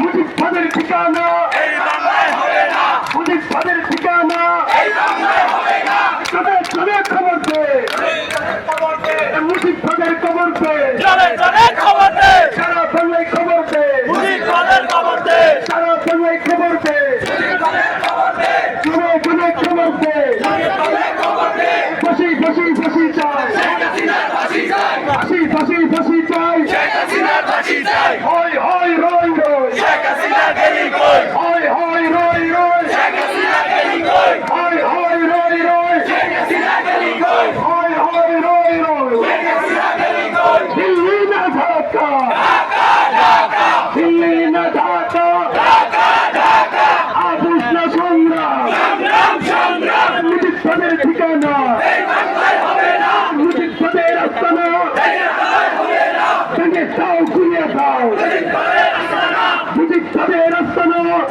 মুজিববাদের ঠিকানা এই বাংলায় হবে না, মুজিববাদের ঠিকানা এই বাংলায় হবে না। চলে চলে খবর দে মুজিববাদের খবর দে চলে চলে খবর দে, সারা বাংলায় খবর দে মুজিববাদের খবর দে, সারা বাংলায় খবর দে মুজিববাদের খবর দে, চলে চলে খবর দে মুজিববাদের খবর দে। ফাঁসি ফাঁসি ফাঁসি চাই শেখ হাসিনার ফাঁসি চাই, ফাঁসি ফাঁসি ফাঁসি চাই শেখ হাসিনার ফাঁসি চাই। হয় হয় রই রই শেখ হাসিনা গেলি কই, হয় হয় রই রই শেখ হাসিনা গেলি কই, হয় হয় রই রই শেখ হাসিনা গেলি কই, হয় হয় রই রই শেখ হাসিনা গেলি কই। দিল্লি না ঢাকা ঢাকা ঢাকা দিল্লি না ঢাকা ঢাকা ঢাকা, আবুস না সংগ্রাম সংগ্রাম সংগ্রাম, মুজিববাদের ঠিকানা এই বাংলায় হবে না, মুজিববাদের আস্তানা এই বাংলায় হবে না। ভেঙে দাও ঘুরিয়ে দাও মুজিববাদের আস্তানা, মুজিববাদের আস্তানা